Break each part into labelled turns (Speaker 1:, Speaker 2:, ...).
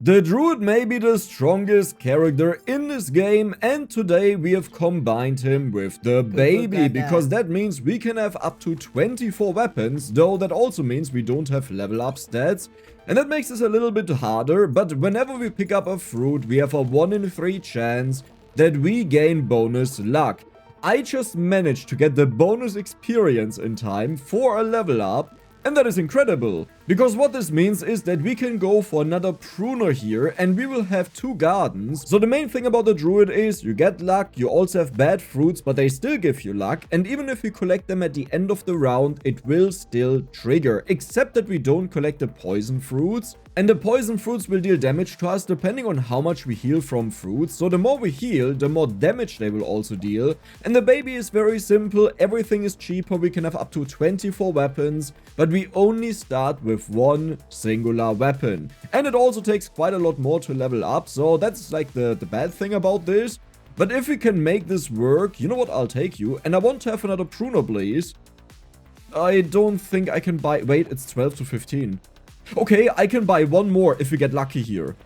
Speaker 1: The Druid may be the strongest character in this game, and today we have combined him with the Baby, because that means we can have up to 24 weapons, though that also means we don't have level up stats, and that makes this a little bit harder, but whenever we pick up a fruit, we have a 1 in 3 chance that we gain bonus luck. I just managed to get the bonus experience in time for a level up, and that is incredible, because what this means is that we can go for another pruner here and we will have 2 gardens. So the main thing about the druid is you get luck, you also have bad fruits, but they still give you luck, and even if you collect them at the end of the round, it will still trigger, except that we don't collect the poison fruits. And the poison fruits will deal damage to us depending on how much we heal from fruits. So the more we heal, the more damage they will also deal. And the Baby is very simple, everything is cheaper, we can have up to 24 weapons, but we only start with 1 singular weapon. And it also takes quite a lot more to level up, so that's like the bad thing about this. But if we can make this work, you know what, I'll take you. And I want to have another pruner, please. I don't think I can buy... Wait, it's 12 to 15. Okay, I can buy 1 more if we get lucky here.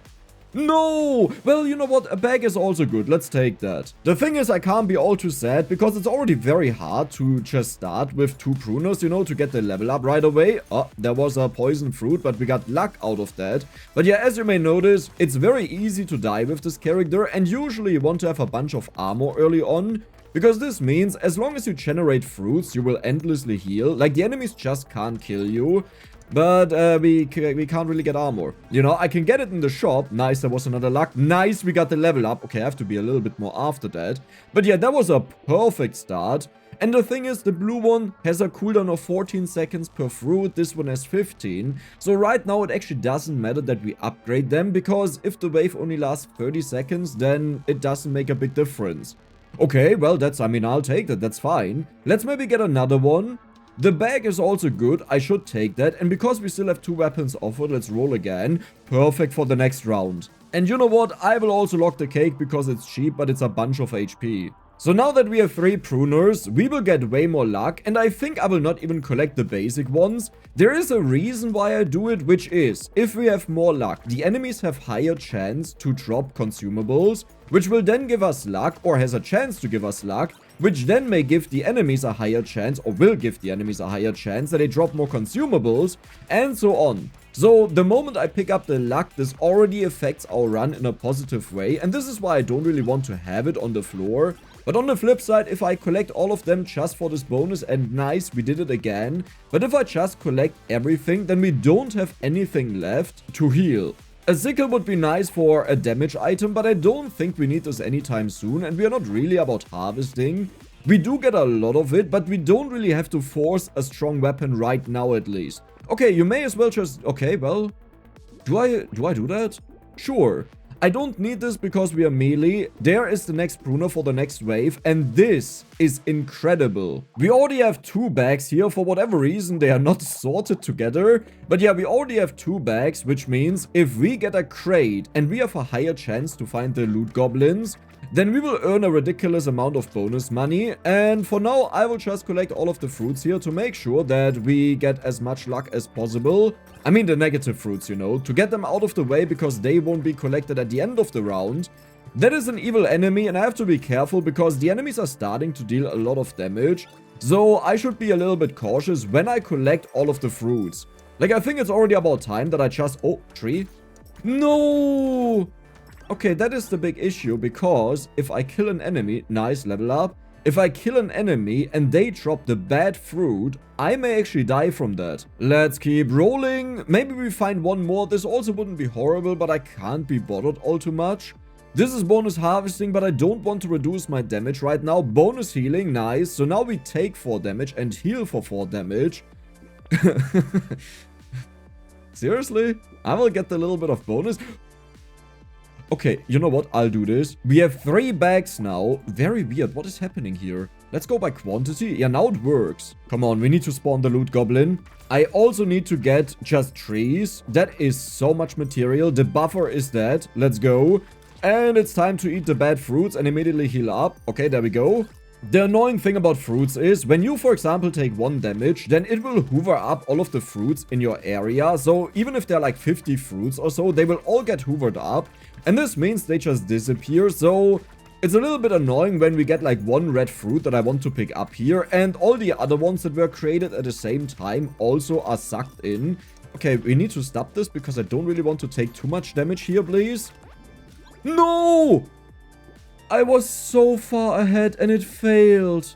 Speaker 1: No! Well, you know what? A bag is also good. Let's take that. The thing is, I can't be all too sad because it's already very hard to just start with 2 pruners, you know, to get the level up right away. Oh, there was a poison fruit, but we got luck out of that. But yeah, as you may notice, it's very easy to die with this character, and usually you want to have a bunch of armor early on. Because this means, as long as you generate fruits, you will endlessly heal. Like, the enemies just can't kill you. But we can't really get armor. You know, I can get it in the shop. Nice, there was another luck. Nice, we got the level up. Okay, I have to be a little bit more after that. But yeah, that was a perfect start. And the thing is, the blue one has a cooldown of 14 seconds per fruit. This one has 15. So right now, it actually doesn't matter that we upgrade them. Because if the wave only lasts 30 seconds, then it doesn't make a big difference. Okay, well, I mean, I'll take that. That's fine. Let's maybe get another one. The bag is also good, I should take that, and because we still have 2 weapons offered, let's roll again. Perfect for the next round. And you know what, I will also lock the cake because it's cheap, but it's a bunch of HP. So now that we have 3 pruners, we will get way more luck, and I think I will not even collect the basic ones. There is a reason why I do it, which is, if we have more luck, the enemies have higher chance to drop consumables, which will then give us luck, or has a chance to give us luck, which then may give the enemies a higher chance, or will give the enemies a higher chance that they drop more consumables, and so on. So the moment I pick up the luck, this already affects our run in a positive way, and this is why I don't really want to have it on the floor. But on the flip side, if I collect all of them just for this bonus, and nice, we did it again. But if I just collect everything, then we don't have anything left to heal. A sickle would be nice for a damage item, but I don't think we need this anytime soon, and we are not really about harvesting. We do get a lot of it, but we don't really have to force a strong weapon right now at least. Okay, you may as well just... Okay, well... Do I do that? Sure. I don't need this because we are melee. There is the next pruner for the next wave, and this is incredible. We already have 2 bags here. For whatever reason, they are not sorted together. But yeah, we already have 2 bags, which means if we get a crate and we have a higher chance to find the loot goblins, then we will earn a ridiculous amount of bonus money. And for now, I will just collect all of the fruits here to make sure that we get as much luck as possible. I mean the negative fruits, you know, to get them out of the way because they won't be collected at the end of the round. That is an evil enemy, and I have to be careful because the enemies are starting to deal a lot of damage. So I should be a little bit cautious when I collect all of the fruits. Like, I think it's already about time that I just... Oh, tree? No! Okay, that is the big issue, because if I kill an enemy... Nice, level up. If I kill an enemy and they drop the bad fruit, I may actually die from that. Let's keep rolling. Maybe we find 1 more. This also wouldn't be horrible, but I can't be bothered all too much. This is bonus harvesting, but I don't want to reduce my damage right now. Bonus healing, nice. So now we take 4 damage and heal for 4 damage. Seriously? I will get the little bit of bonus. Okay, you know what? I'll do this. We have 3 bags now. Very weird. What is happening here? Let's go by quantity. Yeah, now it works. Come on, we need to spawn the loot goblin. I also need to get just trees. That is so much material. The buffer is dead. Let's go. And it's time to eat the bad fruits and immediately heal up. Okay, there we go. The annoying thing about fruits is, when you, for example, take 1 damage, then it will hoover up all of the fruits in your area. So even if there are like 50 fruits or so, they will all get hoovered up. And this means they just disappear. So it's a little bit annoying when we get like 1 red fruit that I want to pick up here. And all the other ones that were created at the same time also are sucked in. Okay, we need to stop this because I don't really want to take too much damage here, please. No! I was so far ahead and it failed.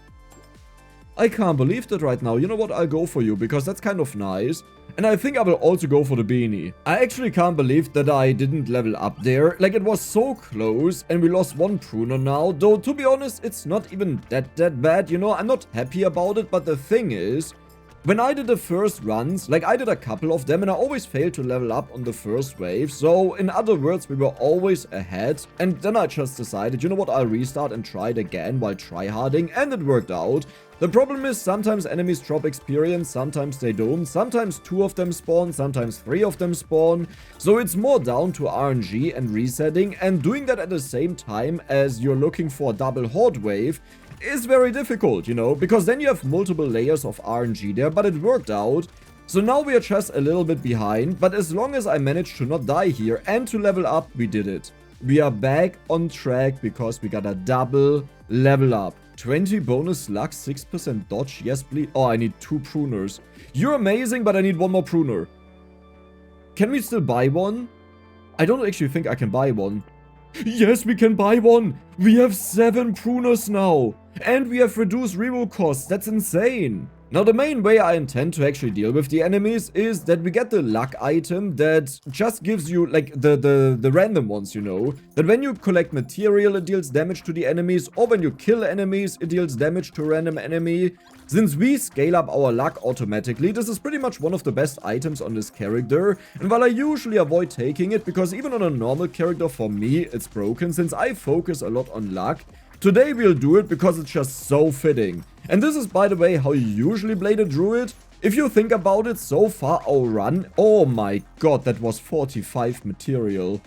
Speaker 1: I can't believe that right now. You know what? I'll go for you because that's kind of nice. And I think I will also go for the beanie. I actually can't believe that I didn't level up there. Like, it was so close and we lost 1 pruner now. Though, to be honest, it's not even that bad. You know, I'm not happy about it. But the thing is, when I did the first runs, like I did a couple of them and I always failed to level up on the first wave. So in other words, we were always ahead. And then I just decided, you know what, I'll restart and try it again while tryharding, and it worked out. The problem is sometimes enemies drop experience, sometimes they don't. Sometimes 2 of them spawn, sometimes 3 of them spawn. So it's more down to RNG and resetting, and doing that at the same time as you're looking for a double horde wave is very difficult, you know, because then you have multiple layers of RNG there, but it worked out. So now we are just a little bit behind, but as long as I managed to not die here and to level up, we did it. We are back on track because we got a double level up. 20 bonus luck, 6% dodge, yes please. Oh, I need 2 pruners. You're amazing, but I need 1 more pruner. Can we still buy one? I don't actually think I can buy one. Yes, we can buy one. We have 7 pruners now. And we have reduced reroll costs. That's insane. Now, the main way I intend to actually deal with the enemies is that we get the luck item that just gives you, like, the random ones, you know. That when you collect material, it deals damage to the enemies, or when you kill enemies, it deals damage to a random enemy. Since we scale up our luck automatically, this is pretty much one of the best items on this character. And while I usually avoid taking it, because even on a normal character, for me, it's broken, since I focus a lot on luck, today we'll do it because it's just so fitting. And this is, by the way, how you usually play the druid. If you think about it, so far our run... Oh my god, that was 45 material.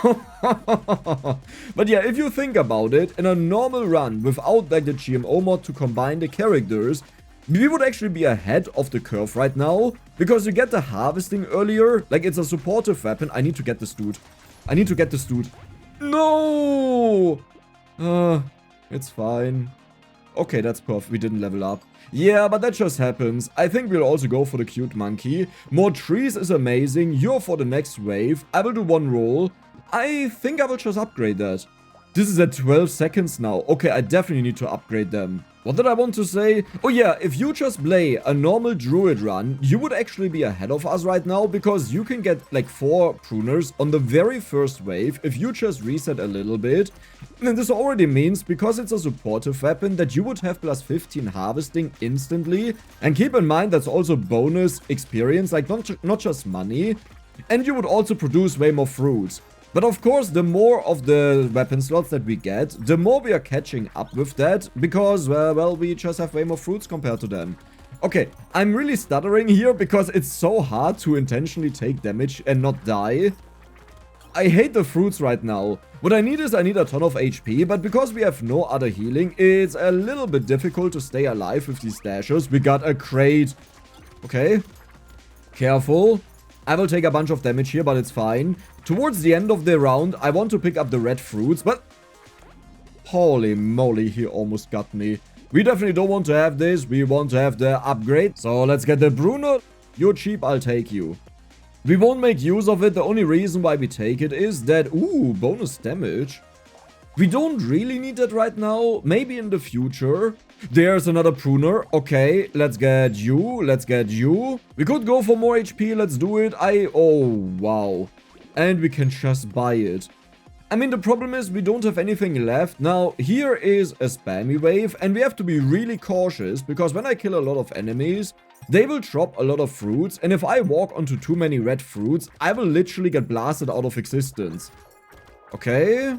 Speaker 1: But yeah, if you think about it, in a normal run, without like the GMO mod to combine the characters, we would actually be ahead of the curve right now. Because you get the harvesting earlier, like it's a supportive weapon. I need to get this dude. I need to get this dude. No! It's fine. Okay, that's perfect. We didn't level up. Yeah, but that just happens. I think we'll also go for the cute monkey. More trees is amazing. You're for the next wave. I will do 1 roll. I think I will just upgrade that. This is at 12 seconds now. Okay, I definitely need to upgrade them. What did I want to say? Oh yeah, if you just play a normal druid run, you would actually be ahead of us right now, because you can get like 4 pruners on the very first wave if you just reset a little bit. And this already means, because it's a supportive weapon, that you would have plus 15 harvesting instantly. And keep in mind, that's also bonus experience, like not just money. And you would also produce way more fruits. But of course, the more of the weapon slots that we get, the more we are catching up with that, because, well, we just have way more fruits compared to them. Okay, I'm really stuttering here because it's so hard to intentionally take damage and not die. I hate the fruits right now. What I need is I need a ton of HP, but because we have no other healing, it's a little bit difficult to stay alive with these dashes. We got a crate. Okay. Careful. I will take a bunch of damage here, but it's fine. Towards the end of the round, I want to pick up the red fruits, but... Holy moly, he almost got me. We definitely don't want to have this. We want to have the upgrade. So let's get the Pruner. You're cheap, I'll take you. We won't make use of it. The only reason why we take it is that... Ooh, bonus damage. We don't really need that right now. Maybe in the future. There's another pruner. Okay, let's get you. Let's get you. We could go for more HP. Let's do it. Oh, wow. And we can just buy it. I mean, the problem is we don't have anything left. Now, here is a spammy wave. And we have to be really cautious. Because when I kill a lot of enemies, they will drop a lot of fruits. And if I walk onto too many red fruits, I will literally get blasted out of existence. Okay.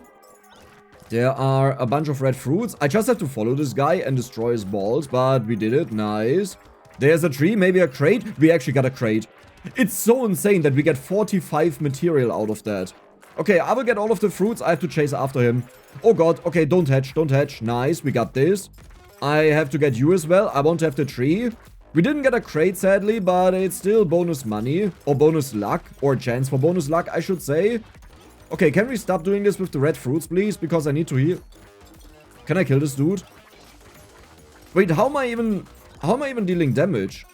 Speaker 1: There are a bunch of red fruits. I just have to follow this guy and destroy his balls, but we did it. Nice. There's a tree, maybe a crate. We actually got a crate. It's so insane that we get 45 material out of that. Okay, I will get all of the fruits. I have to chase after him. Oh god. Okay, don't hatch. Don't hatch. Nice. We got this. I have to get you as well. I want to have the tree. We didn't get a crate, sadly, but it's still bonus money. Or bonus luck. Or chance for bonus luck, I should say. Okay, can we stop doing this with the red fruits, please? Because I need to heal. Can I kill this dude? Wait, how am I even dealing damage?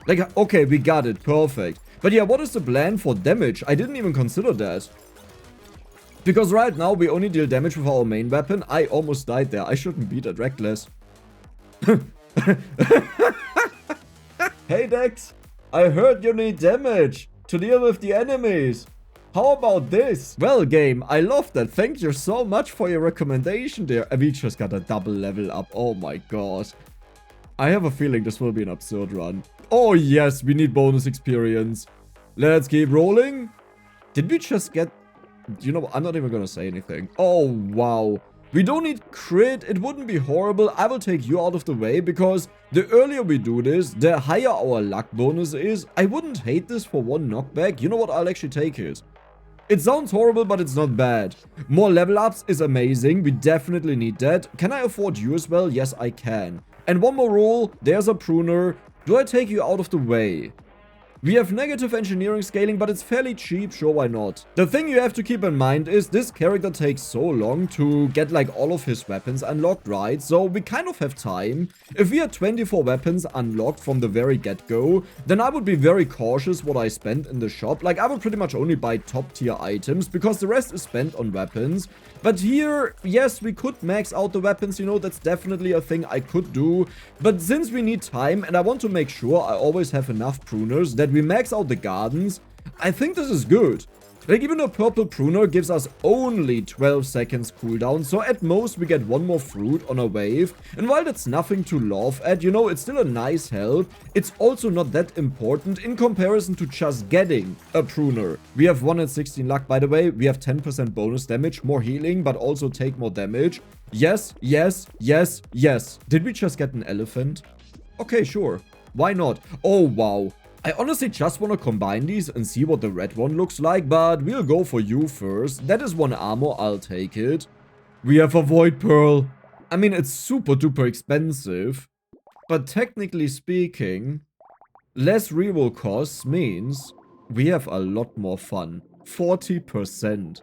Speaker 1: Like, okay, we got it. Perfect. But yeah, what is the plan for damage? I didn't even consider that. Because right now, we only deal damage with our main weapon. I almost died there. I shouldn't be that reckless. Hey, Dex. I heard you need damage to deal with the enemies. How about this? Well, game, I love that. Thank you so much for your recommendation there. We just got a double level up. Oh my god. I have a feeling this will be an absurd run. Oh yes, we need bonus experience. Let's keep rolling. Did we just get... You know, I'm not even gonna say anything. Oh, wow. We don't need crit. It wouldn't be horrible. I will take you out of the way because the earlier we do this, the higher our luck bonus is. I wouldn't hate this for one knockback. You know what? I'll actually take it. It sounds horrible, but it's not bad. More level ups is amazing. We definitely need that. Can I afford you as well? Yes, I can. And one more rule. There's a pruner. Do I take you out of the way? We have negative engineering scaling, but it's fairly cheap, sure, why not? The thing you have to keep in mind is this character takes so long to get like all of his weapons unlocked, right? So we kind of have time. If we had 24 weapons unlocked from the very get-go, then I would be very cautious what I spend in the shop. Like, I would pretty much only buy top tier items because the rest is spent on weapons. But here, yes, we could max out the weapons, you know, that's definitely a thing I could do. But since we need time and I want to make sure I always have enough pruners that we max out the gardens, I think this is good. Like, even a purple pruner gives us only 12 seconds cooldown, so at most we get one more fruit on a wave. And while that's nothing to laugh at, you know, it's still a nice help. It's also not that important in comparison to just getting a pruner. We have 1 in 16 luck, by the way. We have 10% bonus damage, more healing, but also take more damage. Yes, yes, yes, yes. Did we just get an elephant? Okay, sure. Why not? Oh, wow. I honestly just want to combine these and see what the red one looks like, but we'll go for you first. That is 1 armor, I'll take it. We have a void pearl. I mean, it's super duper expensive, but technically speaking, less reroll costs means we have a lot more fun. 40%.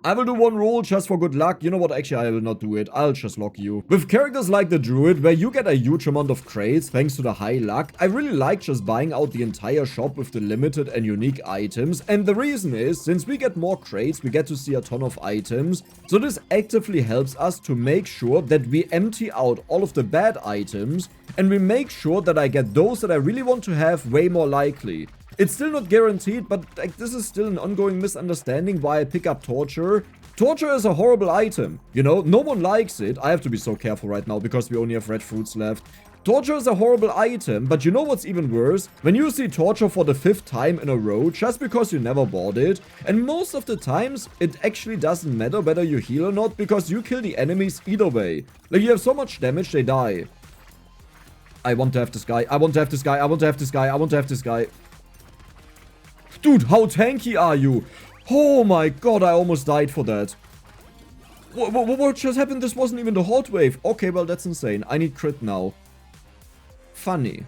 Speaker 1: I will do one roll just for good luck. You know what? Actually, I will not do it. I'll just lock you. With characters like the Druid, where you get a huge amount of crates thanks to the high luck, I really like just buying out the entire shop with the limited and unique items. And the reason is, since we get more crates, we get to see a ton of items. So this actively helps us to make sure that we empty out all of the bad items. And we make sure that I get those that I really want to have way more likely. It's still not guaranteed, but like, this is still an ongoing misunderstanding why I pick up Torture. Torture is a horrible item, you know? No one likes it. I have to be so careful right now because we only have red fruits left. Torture is a horrible item, but you know what's even worse? When you see Torture for the 5th time in a row just because you never bought it. And most of the times, it actually doesn't matter whether you heal or not because you kill the enemies either way. Like, you have so much damage, they die. I want to have this guy. I want to have this guy. I want to have this guy. I want to have this guy. Dude, how tanky are you? Oh my god, I almost died for that. What just happened? This wasn't even the hot wave. Okay, well, that's insane. I need crit now. Funny.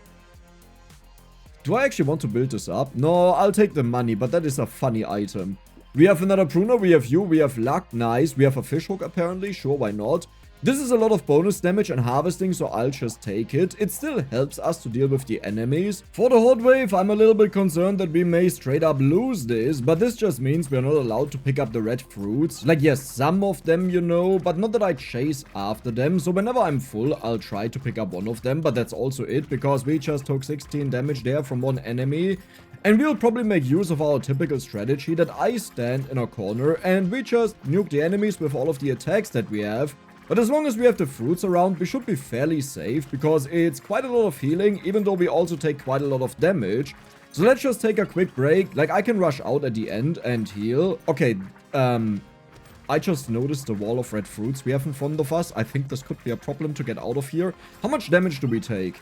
Speaker 1: Do I actually want to build this up? No, I'll take the money, but that is a funny item. We have another pruner, we have you, we have luck, nice. We have a fishhook apparently, sure, why not? This is a lot of bonus damage and harvesting, so I'll just take it. It still helps us to deal with the enemies. For the hot wave, I'm a little bit concerned that we may straight up lose this, but this just means we're not allowed to pick up the red fruits. Like, yes, some of them, you know, but not that I chase after them. So whenever I'm full, I'll try to pick up one of them, but that's also it, because we just took 16 damage there from one enemy. And we'll probably make use of our typical strategy that I stand in a corner and we just nuke the enemies with all of the attacks that we have. But as long as we have the fruits around, we should be fairly safe, because it's quite a lot of healing, even though we also take quite a lot of damage. So let's just take a quick break. Like, I can rush out at the end and heal. Okay, I just noticed the wall of red fruits we have in front of us. I think this could be a problem to get out of here. How much damage do we take?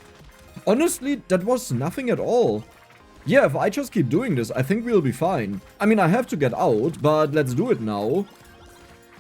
Speaker 1: Honestly, that was nothing at all. Yeah, if I just keep doing this, I think we'll be fine. I mean, I have to get out, but let's do it now.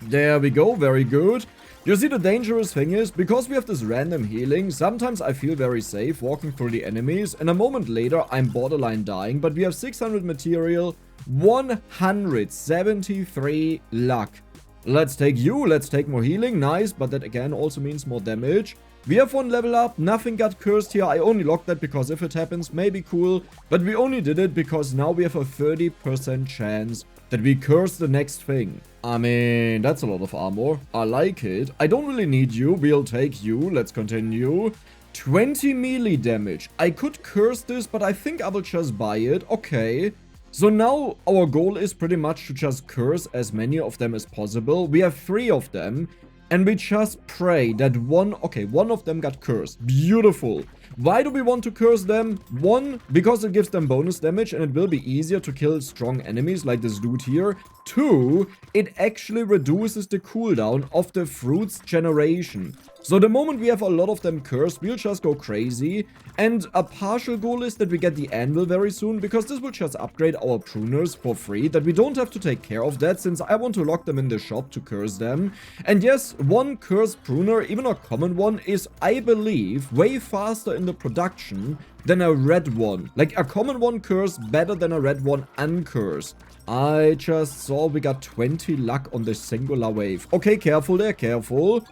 Speaker 1: There we go, very good. You see, the dangerous thing is, because we have this random healing, sometimes I feel very safe walking through the enemies, and a moment later, I'm borderline dying, but we have 600 material, 173 luck. Let's take you, let's take more healing, nice, but that again also means more damage. We have 1 level up, nothing got cursed here, I only locked that because if it happens, maybe cool, but we only did it because now we have a 30% chance that we curse the next thing. I mean, that's a lot of armor. I like it. I don't really need you. We'll take you. Let's continue. 20 melee damage. I could curse this, but I think I will just buy it. Okay. So now our goal is pretty much to just curse as many of them as possible. We have 3 of them. And we just pray that one of them got cursed. Beautiful. Why do we want to curse them? 1, because it gives them bonus damage and it will be easier to kill strong enemies like this dude here. 2, it actually reduces the cooldown of the fruit's generation. So the moment we have a lot of them cursed, we'll just go crazy. And a partial goal is that we get the anvil very soon, because this will just upgrade our pruners for free, that we don't have to take care of that, since I want to lock them in the shop to curse them. And yes, 1 cursed pruner, even a common one, is, I believe, way faster in the production than a red one. Like, a common one cursed better than a red one uncursed. I just saw we got 20 luck on this singular wave. Okay, careful there, careful.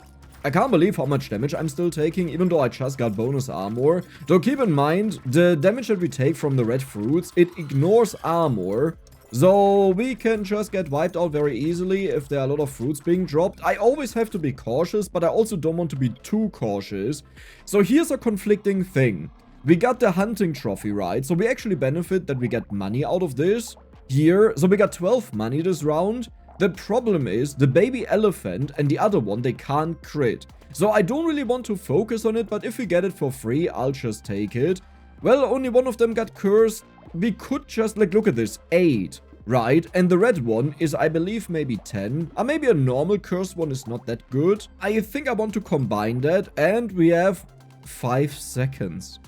Speaker 1: I can't believe how much damage I'm still taking, even though I just got bonus armor. Though keep in mind, the damage that we take from the red fruits, it ignores armor. So we can just get wiped out very easily if there are a lot of fruits being dropped. I always have to be cautious, but I also don't want to be too cautious. So here's a conflicting thing. We got the hunting trophy, right? So we actually benefit that we get money out of this here. So we got 12 money this round. The problem is, the baby elephant and the other one, they can't crit. So I don't really want to focus on it, but if we get it for free, I'll just take it. Well, only one of them got cursed. We could just, like, look at this, 8, right? And the red one is, I believe, maybe 10. Or maybe a normal cursed one is not that good. I think I want to combine that, and we have 5 seconds.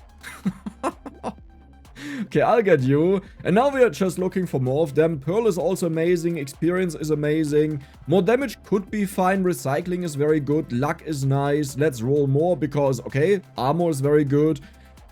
Speaker 1: Okay, I'll get you. And now we are just looking for more of them. Pearl is also amazing. Experience is amazing. More damage could be fine. Recycling is very good. Luck is nice. Let's roll more because, okay, armor is very good.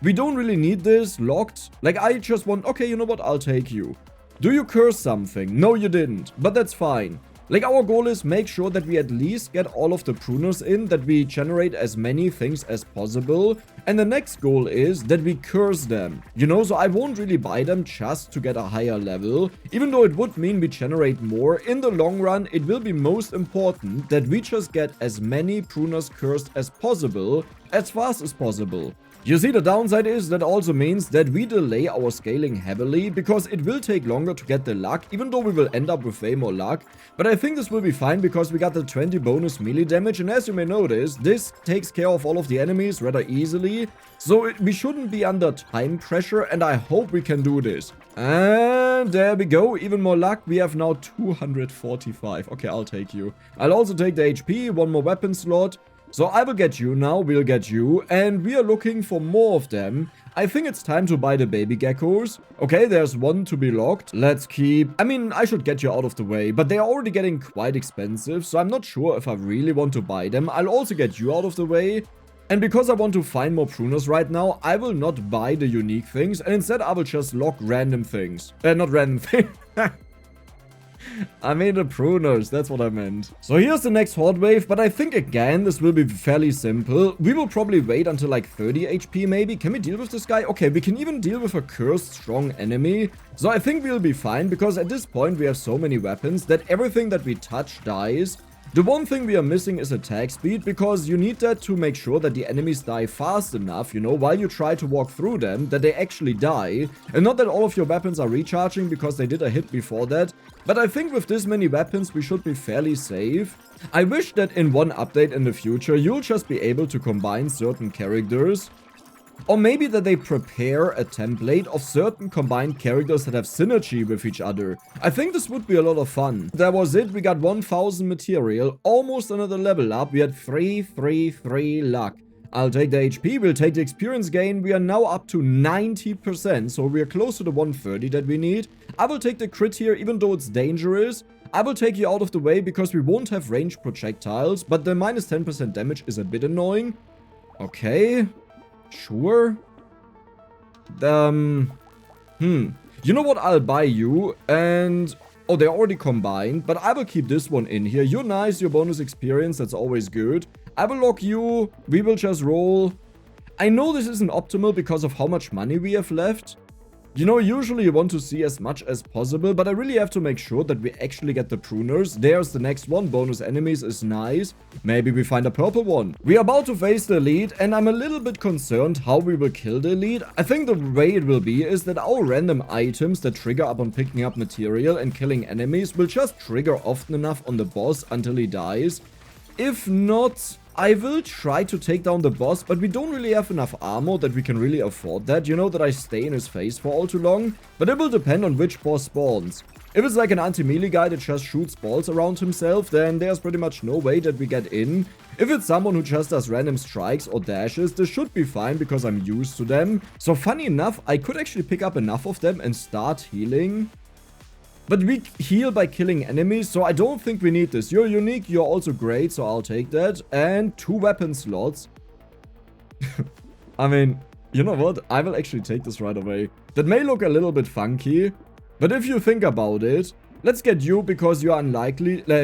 Speaker 1: We don't really need this. Locked. Like, I just want, okay, you know what? I'll take you. Do you curse something? No, you didn't. But that's fine. Like, our goal is make sure that we at least get all of the pruners in, that we generate as many things as possible. And the next goal is that we curse them. You know, so I won't really buy them just to get a higher level. Even though it would mean we generate more, in the long run, it will be most important that we just get as many pruners cursed as possible, as fast as possible. You see, the downside is that also means that we delay our scaling heavily, because it will take longer to get the luck, even though we will end up with way more luck. But I think this will be fine because we got the 20 bonus melee damage, and as you may notice, this takes care of all of the enemies rather easily. So we shouldn't be under time pressure, and I hope we can do this. And there we go, even more luck. We have now 245. Okay, I'll take you. I'll also take the HP, 1 more weapon slot. So I will get you now, we'll get you, and we are looking for more of them. I think it's time to buy the baby geckos. Okay, there's 1 to be locked. Let's keep... I mean, I should get you out of the way, but they are already getting quite expensive, so I'm not sure if I really want to buy them. I'll also get you out of the way. And because I want to find more pruners right now, I will not buy the unique things, and instead I will just lock random things. Not random things. I mean the pruners, that's what I meant. So here's the next horde wave, but I think again this will be fairly simple. We will probably wait until like 30 HP maybe. Can we deal with this guy? Okay, we can even deal with a cursed strong enemy. So I think we'll be fine, because at this point we have so many weapons that everything that we touch dies. The one thing we are missing is attack speed, because you need that to make sure that the enemies die fast enough, you know, while you try to walk through them, that they actually die. And not that all of your weapons are recharging, because they did a hit before that. But I think with this many weapons, we should be fairly safe. I wish that in one update in the future, you'll just be able to combine certain characters. Or maybe that they prepare a template of certain combined characters that have synergy with each other. I think this would be a lot of fun. That was it, we got 1000 material, almost another level up, we had 3 luck. I'll take the HP, we'll take the experience gain. We are now up to 90%, so we are close to the 130 that we need. I will take the crit here, even though it's dangerous. I will take you out of the way because we won't have ranged projectiles, but the minus 10% damage is a bit annoying. Okay, sure. You know what, I'll buy you, and... Oh, they're already combined, but I will keep this one in here. You're nice, your bonus experience, that's always good. I will lock you, we will just roll. I know this isn't optimal because of how much money we have left. You know, usually you want to see as much as possible, but I really have to make sure that we actually get the pruners. There's the next one, bonus enemies is nice. Maybe we find a purple one. We are about to face the elite, and I'm a little bit concerned how we will kill the elite. I think the way it will be is that our random items that trigger upon picking up material and killing enemies will just trigger often enough on the boss until he dies. If not, I will try to take down the boss, but we don't really have enough armor that we can really afford that. You know, that I stay in his face for all too long. But it will depend on which boss spawns. If it's like an anti-melee guy that just shoots balls around himself, then there's pretty much no way that we get in. If it's someone who just does random strikes or dashes, this should be fine because I'm used to them. So funny enough, I could actually pick up enough of them and start healing. But we heal by killing enemies, so I don't think we need this. You're unique, you're also great, so I'll take that. And 2 weapon slots. I mean, you know what? I will actually take this right away. That may look a little bit funky, but if you think about it, let's get you because you're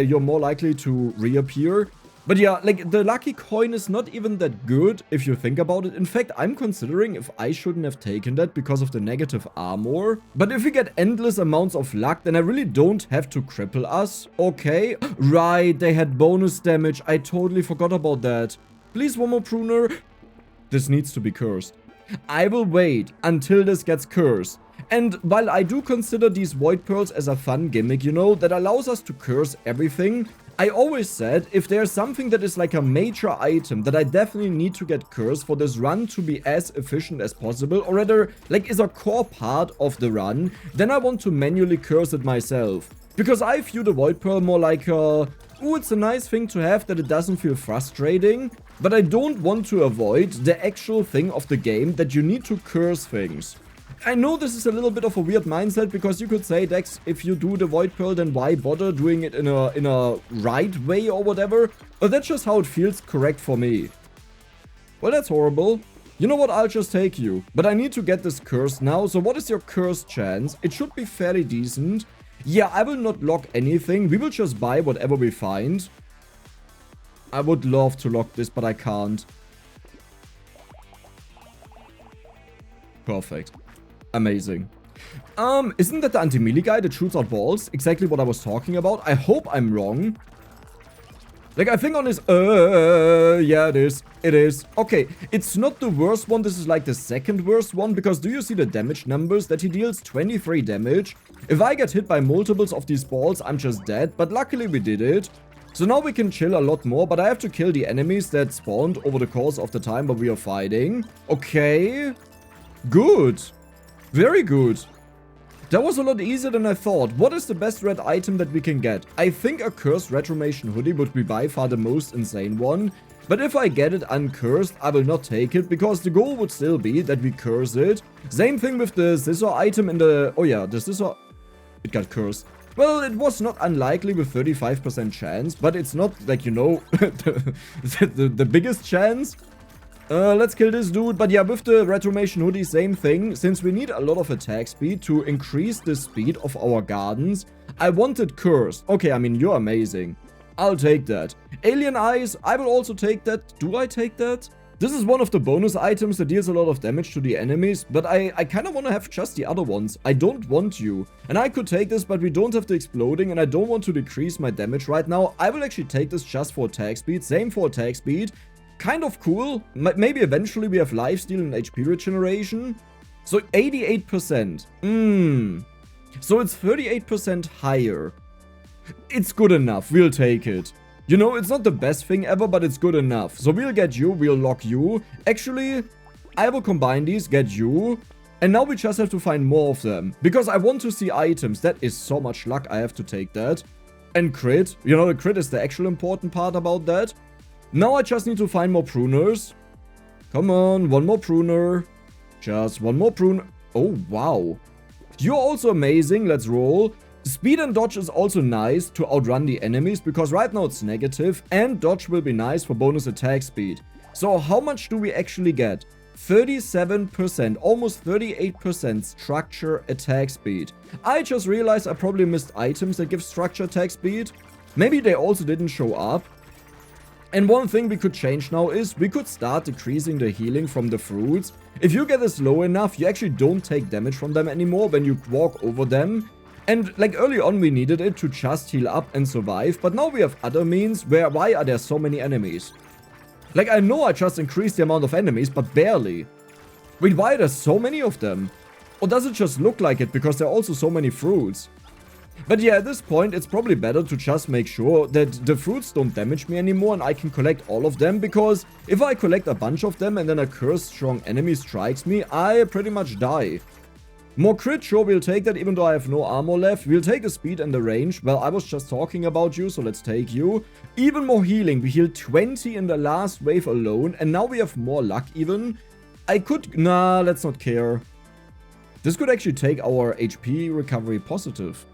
Speaker 1: you're more likely to reappear. But yeah, like, the lucky coin is not even that good if you think about it. In fact, I'm considering if I shouldn't have taken that because of the negative armor. But if we get endless amounts of luck, then I really don't have to cripple us. Okay, right, they had bonus damage. I totally forgot about that. Please, one more pruner. This needs to be cursed. I will wait until this gets cursed. And while I do consider these void pearls as a fun gimmick, you know, that allows us to curse everything, I always said, if there's something that is like a major item that I definitely need to get cursed for this run to be as efficient as possible, or rather, like, is a core part of the run, then I want to manually curse it myself. Because I view the Void Pearl more like ooh, it's a nice thing to have that it doesn't feel frustrating, but I don't want to avoid the actual thing of the game that you need to curse things. I know this is a little bit of a weird mindset, because you could say, Dex, if you do the Void Pearl, then why bother doing it in a right way or whatever? But that's just how it feels correct for me. Well, that's horrible. You know what, I'll just take you. But I need to get this curse now, so what is your curse chance? It should be fairly decent. Yeah, I will not lock anything. We will just buy whatever we find. I would love to lock this, but I can't. Perfect. Amazing. Isn't that the anti-melee guy that shoots out balls? Exactly what I was talking about. I hope I'm wrong. Like, I think on his... yeah, it is. It is. Okay, it's not the worst one. This is like the second worst one, because do you see the damage numbers? That he deals 23 damage. If I get hit by multiples of these balls, I'm just dead. But luckily we did it. So now we can chill a lot more, but I have to kill the enemies that spawned over the course of the time that we are fighting. Okay. Good. Very good. That was a lot easier than I thought. What is the best red item that we can get? I think a cursed retromation hoodie would be by far the most insane one. But if I get it uncursed, I will not take it, because the goal would still be that we curse it. Same thing with the scissor item in the... Oh yeah, the scissor... It got cursed. Well, it was not unlikely with 35% chance, but it's not like, you know, the biggest chance. Let's kill this dude. But yeah, with the retromation hoodie, same thing. Since we need a lot of attack speed to increase the speed of our gardens, I wanted cursed. Okay, I mean, you're amazing. I'll take that. Alien eyes, I will also take that. Do I take that? This is one of the bonus items that deals a lot of damage to the enemies, but I kind of want to have just the other ones. I don't want you. And I could take this, but we don't have the exploding, and I don't want to decrease my damage right now. I will actually take this just for attack speed. Same for attack speed. Kind of cool. Maybe eventually we have lifesteal and HP regeneration. So 88%. So it's 38% higher. It's good enough. We'll take it. You know, it's not the best thing ever, but it's good enough. So we'll get you. We'll lock you. Actually, I will combine these, get you. And now we just have to find more of them. Because I want to see items. That is so much luck. I have to take that. And crit. You know, the crit is the actual important part about that. Now I just need to find more pruners. Come on, one more Pruner. Just one more Pruner. Oh, wow. You're also amazing. Let's roll. Speed and dodge is also nice to outrun the enemies because right now it's negative, and dodge will be nice for bonus attack speed. So how much do we actually get? 37%, almost 38% structure attack speed. I just realized I probably missed items that give structure attack speed. Maybe they also didn't show up. And one thing we could change now is we could start decreasing the healing from the fruits. If you get this low enough, you actually don't take damage from them anymore when you walk over them. And like early on we needed it to just heal up and survive, but now we have other means where why are there so many enemies? Like I know I just increased the amount of enemies, but barely. Wait, why are there so many of them? Or does it just look like it because there are also so many fruits? But yeah, at this point, it's probably better to just make sure that the fruits don't damage me anymore and I can collect all of them, because if I collect a bunch of them and then a cursed strong enemy strikes me, I pretty much die. More crit, sure, we'll take that even though I have no armor left. We'll take the speed and the range. Well, I was just talking about you, so let's take you. Even more healing. We healed 20 in the last wave alone, and now we have more luck even. I could... Nah, let's not care. This could actually take our HP recovery positive.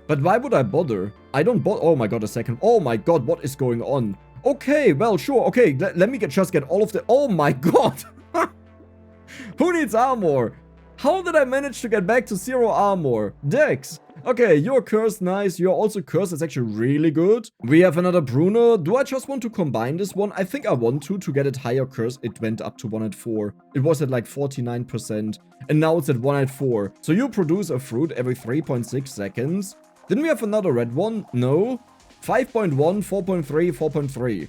Speaker 1: But why would I bother? I don't bother. Oh my god, a second. Oh my god, what is going on? Okay, well, sure. Okay, let me just get all of the... Oh my god! Who needs armor? How did I manage to get back to 0 armor? Dex. Okay, you're cursed, nice. You're also cursed, it's actually really good. We have another Pruner. Do I just want to combine this one? I think I want to get it higher curse. It went up to 1 at 4. It was at like 49%. And now it's at 1 at 4. So you produce a fruit every 3.6 seconds. Didn't we have another red one? No. 5.1, 4.3, 4.3.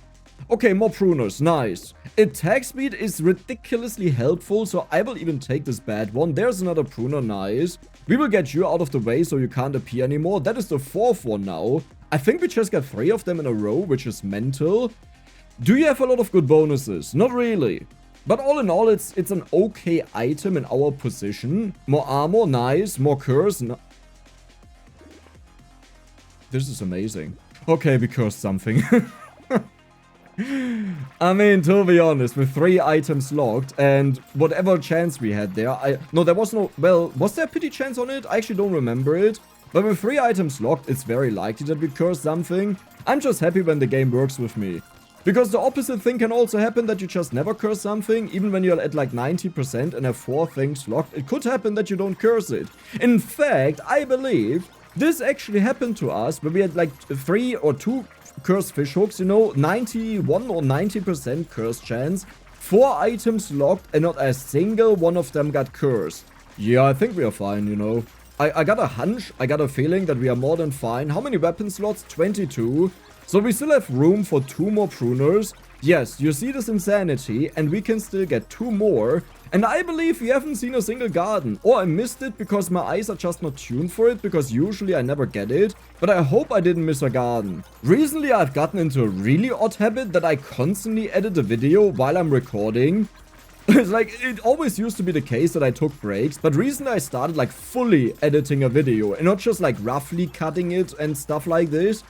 Speaker 1: Okay, more Pruners. Nice. Attack speed is ridiculously helpful, so I will even take this bad one. There's another Pruner. Nice. We will get you out of the way so you can't appear anymore. That is the 4th one now. I think we just got 3 of them in a row, which is mental. Do you have a lot of good bonuses? Not really. But all in all, it's an okay item in our position. More armor. Nice. More curse. This is amazing. Okay, we cursed something. I mean, to be honest, with 3 items locked and whatever chance we had there, no, there was no, well, was there a pity chance on it? I actually don't remember it. But with 3 items locked, it's very likely that we curse something. I'm just happy when the game works with me. Because the opposite thing can also happen, that you just never curse something. Even when you're at like 90% and have 4 things locked, it could happen that you don't curse it. In fact, I believe this actually happened to us when we had like 3 or 2 cursed fish hooks, you know, 91 or 90% curse chance, 4 items locked, and not a single one of them got cursed. Yeah, I think we are fine, you know. I got a hunch, I got a feeling that we are more than fine. How many weapon slots? 22. So we still have room for 2 more Pruners. Yes, you see this insanity, and we can still get 2 more. And I believe we haven't seen a single garden. Or I missed it because my eyes are just not tuned for it, because usually I never get it. But I hope I didn't miss a garden. Recently I've gotten into a really odd habit that I constantly edit a video while I'm recording. It's like, it always used to be the case that I took breaks, but recently I started like fully editing a video and not just like roughly cutting it and stuff like this.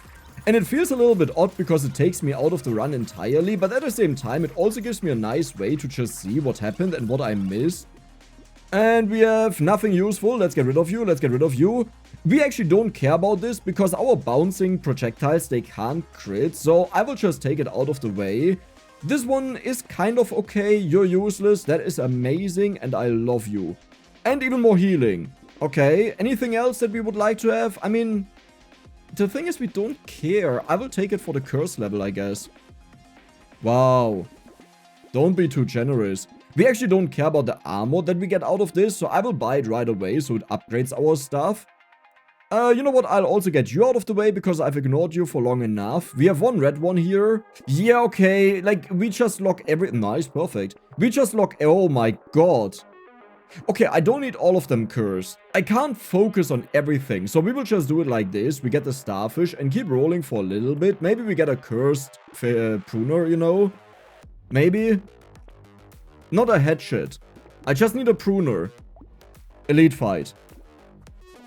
Speaker 1: And it feels a little bit odd because it takes me out of the run entirely, but at the same time it also gives me a nice way to just see what happened and what I missed. And we have nothing useful. Let's get rid of you. Let's get rid of you. We actually don't care about this because our bouncing projectiles, they can't crit, so I will just take it out of the way. This one is kind of okay. You're useless. That is amazing and I love you. And even more healing. Okay, anything else that we would like to have? I mean, the thing is we don't care. I will take it for the curse level, I guess. Wow. Don't be too generous. We actually don't care about the armor that we get out of this, so I will buy it right away so it upgrades our stuff. You know what? I'll also get you out of the way because I've ignored you for long enough. We have 1 red one here. Yeah, okay. Like, we just lock every... Nice, perfect. We just lock... Oh my god. Okay, I don't need all of them cursed. I can't focus on everything, so we will just do it like this. We get the starfish and keep rolling for a little bit. Maybe we get a cursed pruner, you know? Maybe. Not a headshot. I just need a pruner. Elite fight.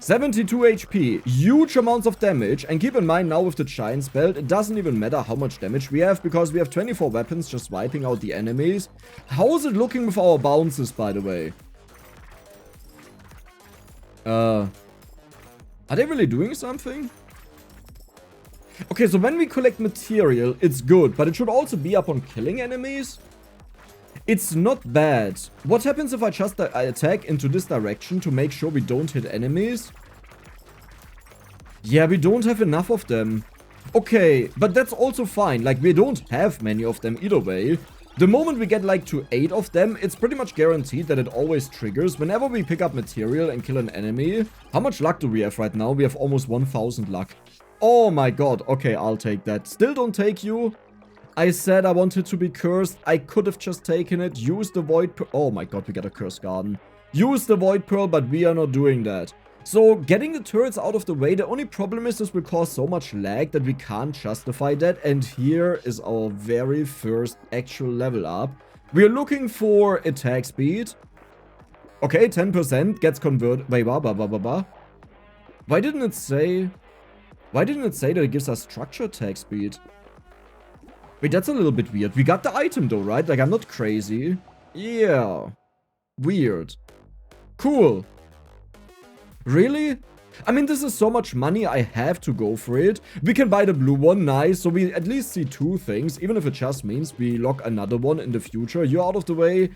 Speaker 1: 72 HP, huge amounts of damage, and keep in mind now with the Giant's Belt, it doesn't even matter how much damage we have, because we have 24 weapons just wiping out the enemies. How is it looking with our bounces, by the way? Are they really doing something? Okay, so when we collect material, it's good, but it should also be upon killing enemies. It's not bad. What happens if I just attack into this direction to make sure we don't hit enemies? Yeah, we don't have enough of them. Okay, but that's also fine. Like, we don't have many of them either way. The moment we get like to 8 of them, it's pretty much guaranteed that it always triggers whenever we pick up material and kill an enemy. How much luck do we have right now? We have almost 1000 luck. Oh my god. Okay, I'll take that. Still don't take you. I said I wanted to be cursed. I could have just taken it. Use the Void Pearl. Oh my god, we got a Cursed Garden. Use the Void Pearl, but we are not doing that. So, getting the turrets out of the way, the only problem is this will cause so much lag that we can't justify that. And here is our very first actual level up. We are looking for attack speed. Okay, 10% gets converted. Wait, Why didn't it say that it gives us structure attack speed? Wait, that's a little bit weird. We got the item though, right? Like, I'm not crazy. Yeah. Weird. Cool. Really? I mean, this is so much money, I have to go for it. We can buy the blue one, nice. So we at least see 2 things, even if it just means we lock another one in the future. You're out of the way.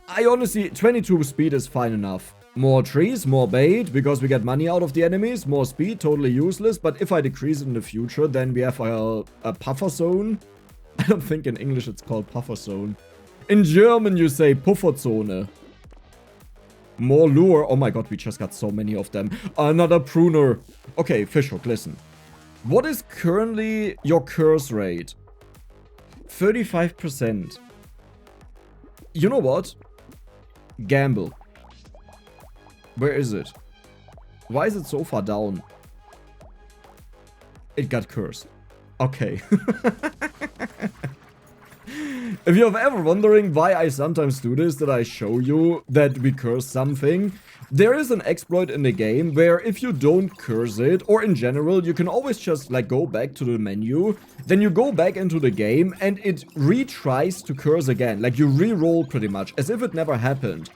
Speaker 1: I honestly, 22 speed is fine enough. More trees, more bait, because we get money out of the enemies. More speed, totally useless. But if I decrease it in the future, then we have a puffer zone. I don't think in English it's called puffer zone. In German you say Pufferzone. More lure. Oh my god, we just got so many of them. Another pruner. Okay, Fishhook, listen. What is currently your curse rate? 35%. You know what? Gamble. Where is it? Why is it so far down? It got cursed. Okay. If you're ever wondering why I sometimes do this, that I show you that we curse something, there is an exploit in the game where if you don't curse it, or in general, you can always just like go back to the menu, then you go back into the game and it retries to curse again. Like you re-roll pretty much, as if it never happened.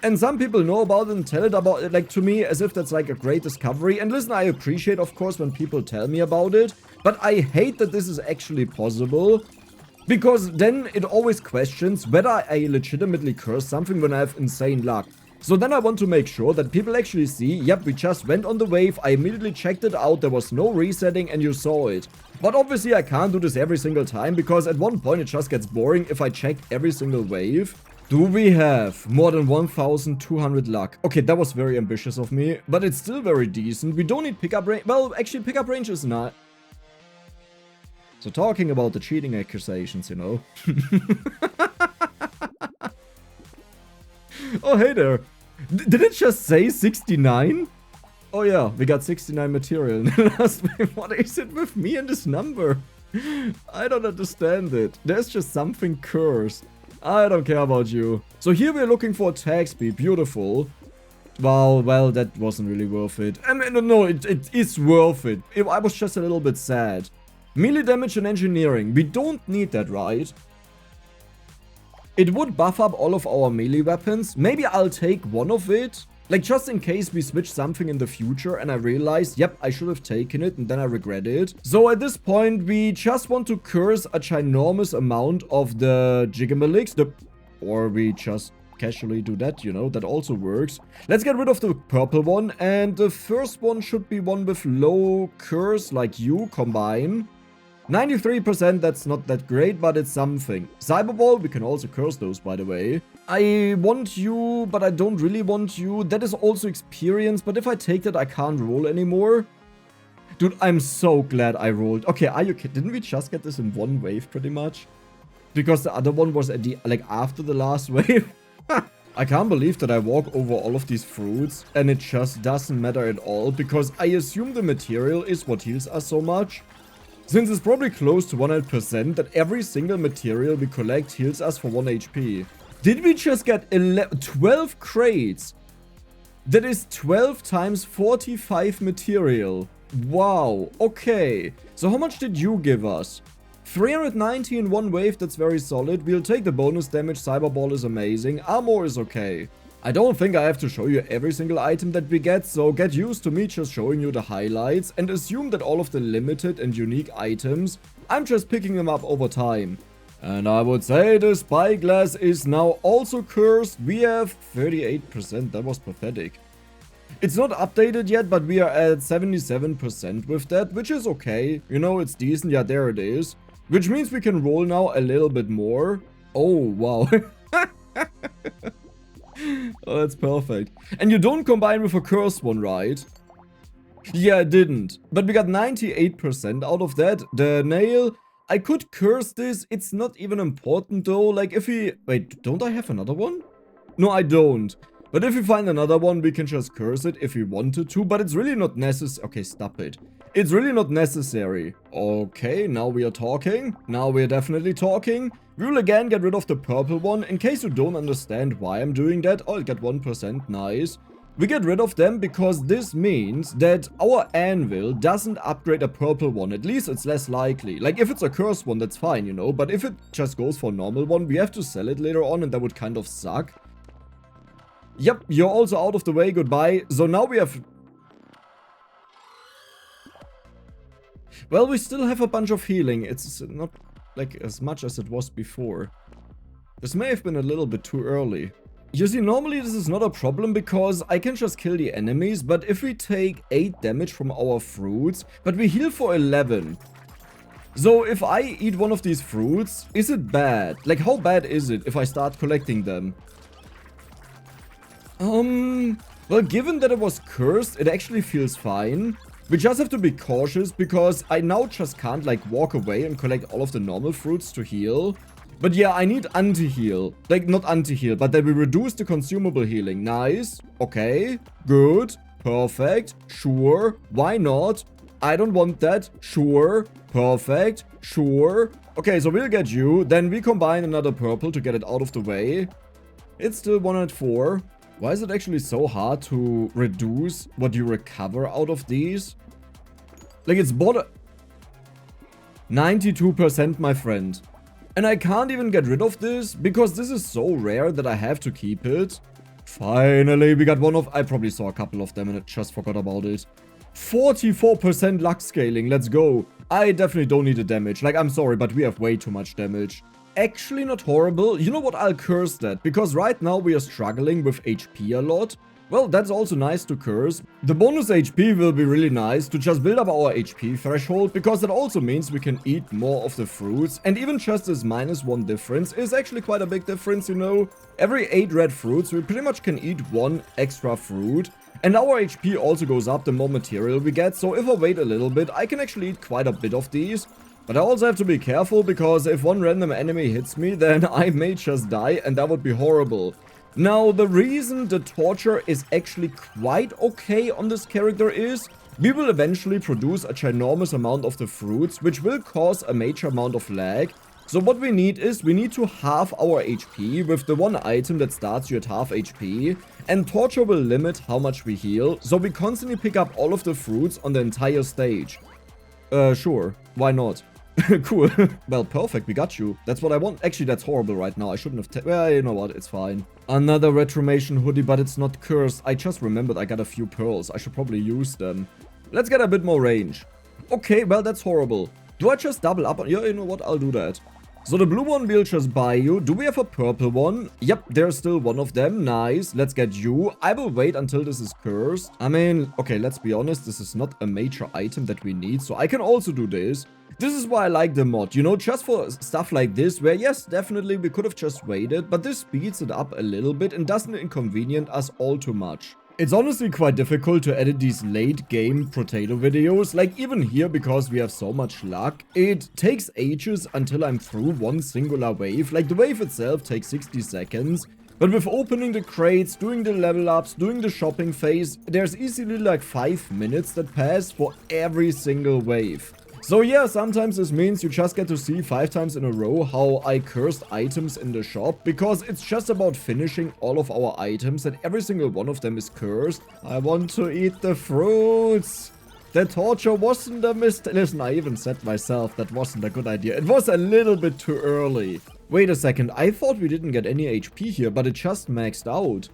Speaker 1: And some people know about it and tell it about it, like to me, as if that's like a great discovery. And listen, I appreciate, of course, when people tell me about it, but I hate that this is actually possible. Because then it always questions whether I legitimately curse something when I have insane luck. So then I want to make sure that people actually see, yep, we just went on the wave, I immediately checked it out, there was no resetting and you saw it. But obviously I can't do this every single time, because at one point it just gets boring if I check every single wave. Do we have more than 1200 luck? Okay, that was very ambitious of me, but it's still very decent. We don't need pickup range. Well, actually pickup range is not. So talking about the cheating accusations, you know. Oh, hey there. Did it just say 69? Oh yeah, we got 69 material in the last wave. What is it with me and this number? I don't understand it. There's just something cursed. I don't care about you. So here we're looking for attack speed. Beautiful. Wow, well, that wasn't really worth it. I mean, no, it is worth it. I was just a little bit sad. Melee damage and engineering. We don't need that, right? It would buff up all of our melee weapons. Maybe I'll take one of it. Like, just in case we switch something in the future and I realize, yep, I should have taken it and then I regret it. So at this point, we just want to curse a ginormous amount of the Jigamalix. Or we just casually do that, you know, that also works. Let's get rid of the purple one. And the first one should be one with low curse, like you, combine. 93%, that's not that great, but it's something. Cyberball, we can also curse those, by the way. I want you, but I don't really want you. That is also experience, but if I take that, I can't roll anymore. Dude, I'm so glad I rolled. Okay, are you kidding? Didn't we just get this in one wave, pretty much? Because the other one was at the, like, after the last wave. I can't believe that I walk over all of these fruits, and it just doesn't matter at all, because I assume the material is what heals us so much. Since it's probably close to 100% that every single material we collect heals us for 1 HP. Did we just get 12 crates? That is 12 times 45 material. Wow, okay. So how much did you give us? 390 in one wave, that's very solid. We'll take the bonus damage, Cyberball is amazing, Armor is okay. I don't think I have to show you every single item that we get, so get used to me just showing you the highlights and assume that all of the limited and unique items, I'm just picking them up over time. And I would say the Spyglass is now also cursed. We have 38%, that was pathetic. It's not updated yet, but we are at 77% with that, which is okay. You know, it's decent, yeah, there it is. Which means we can roll now a little bit more. Oh, wow. Oh, that's perfect. And you don't combine with a cursed one, right? Yeah, I didn't. But we got 98% out of that. The nail, I could curse this. It's not even important though. Like if we... Wait, don't I have another one? No, I don't. But if we find another one, we can just curse it if we wanted to. But it's really not necessary. Okay, stop it. It's really not necessary. Okay, now we are talking. Now we are definitely talking. We will again get rid of the purple one. In case you don't understand why I'm doing that. Oh, I'll get 1%. Nice. We get rid of them because this means that our anvil doesn't upgrade a purple one. At least it's less likely. Like if it's a cursed one, that's fine, you know. But if it just goes for a normal one, we have to sell it later on and that would kind of suck. Yep, you're also out of the way. Goodbye. So now we have... Well, we still have a bunch of healing. It's not like as much as it was before. This may have been a little bit too early. You see, normally this is not a problem because I can just kill the enemies, but if we take 8 damage from our fruits, but we heal for 11. So if I eat one of these fruits, is it bad? Like how bad is it if I start collecting them? Well, given that it was cursed, it actually feels fine. We just have to be cautious because I now just can't like walk away and collect all of the normal fruits to heal. But yeah, I need anti-heal. Like, not anti-heal, but that we reduce the consumable healing. Nice. Okay. Good. Perfect. Sure. Why not? I don't want that. Sure. Perfect. Sure. Okay, so we'll get you. Then we combine another purple to get it out of the way. It's still 104. Why is it actually so hard to reduce what you recover out of these? Like, it's border... 92%, my friend. And I can't even get rid of this because this is so rare that I have to keep it. Finally, we got one of... I probably saw a couple of them and I just forgot about it. 44% luck scaling. Let's go. I definitely don't need the damage. Like, I'm sorry, but we have way too much damage. Actually not horrible. You know what? I'll curse that because right now we are struggling with HP a lot. Well, that's also nice to curse. The bonus HP will be really nice to just build up our HP threshold because that also means we can eat more of the fruits. And even just this -1 difference is actually quite a big difference, you know. Every 8 red fruits, we pretty much can eat 1 extra fruit. And our HP also goes up the more material we get. So if I wait a little bit, I can actually eat quite a bit of these. But I also have to be careful because if one random enemy hits me, then I may just die and that would be horrible. Now, the reason the torture is actually quite okay on this character is we will eventually produce a ginormous amount of the fruits, which will cause a major amount of lag. So what we need is we need to halve our HP with the one item that starts you at half HP. And torture will limit how much we heal, so we constantly pick up all of the fruits on the entire stage. Sure, why not? Cool. Well, perfect, we got you. That's what I want. Actually, that's horrible right now. I shouldn't have... Well, you know what, it's fine. Another Retromation hoodie, but it's not cursed. I just remembered I got a few pearls. I should probably use them. Let's get a bit more range. Okay, well, that's horrible. Do I just double up on... Yeah, you know what, I'll do that. So the blue one we'll just buy you. Do we have a purple one? Yep, there's still one of them. Nice. Let's get you. I will wait until this is cursed. I mean, okay, let's be honest. This is not a major item that we need. So I can also do this. This is why I like the mod, you know, just for stuff like this, where yes, definitely we could have just waited, but this speeds it up a little bit and doesn't inconvenience us all too much. It's honestly quite difficult to edit these late game Brotato videos, like even here because we have so much luck. It takes ages until I'm through one singular wave, like the wave itself takes 60 seconds. But with opening the crates, doing the level ups, doing the shopping phase, there's easily like 5 minutes that pass for every single wave. So yeah, sometimes this means you just get to see 5 times in a row how I cursed items in the shop, because it's just about finishing all of our items and every single one of them is cursed. I want to eat the fruits. The torture wasn't a mistake. Listen, I even said myself that wasn't a good idea. It was a little bit too early. Wait a second, I thought we didn't get any HP here, but it just maxed out.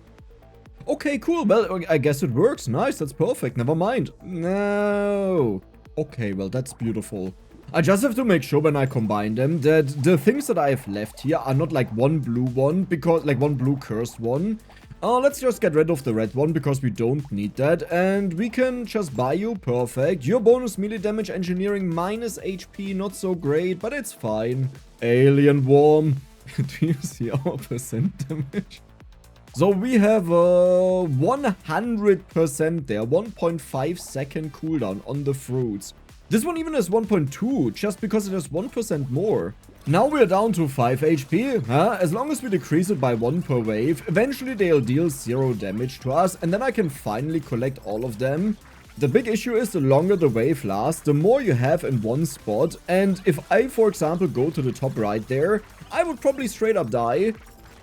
Speaker 1: Okay, cool. Well, I guess it works. Nice, that's perfect. Never mind. No. Okay, well, that's beautiful. I just have to make sure when I combine them that the things that I have left here are not like one blue one, because like one blue cursed one. Let's just get rid of the red one because we don't need that. And we can just buy you. Perfect. Your bonus melee damage engineering minus HP. Not so great, but it's fine. Alien worm. Do you see our percent damage? So we have 100% there. 1.5 second cooldown on the fruits. This one even has 1.2 just because it has 1% more. Now we're down to 5 HP, huh? As long as we decrease it by 1 per wave, eventually they'll deal 0 damage to us, and then I can finally collect all of them. The big issue is the longer the wave lasts, the more you have in one spot, and if I, for example, go to the top right there, I would probably straight up die.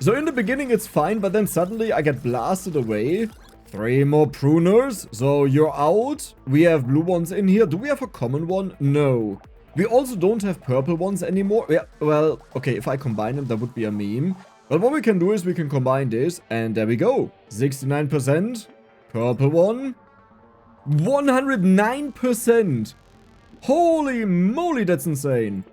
Speaker 1: So in the beginning it's fine, but then suddenly I get blasted away. 3 more pruners, so you're out. We have blue ones in here. Do we have a common one? No. We also don't have purple ones anymore. Yeah, well, okay, if I combine them, that would be a meme. But what we can do is we can combine this, and there we go. 69%. Purple one. 109%. Holy moly, that's insane.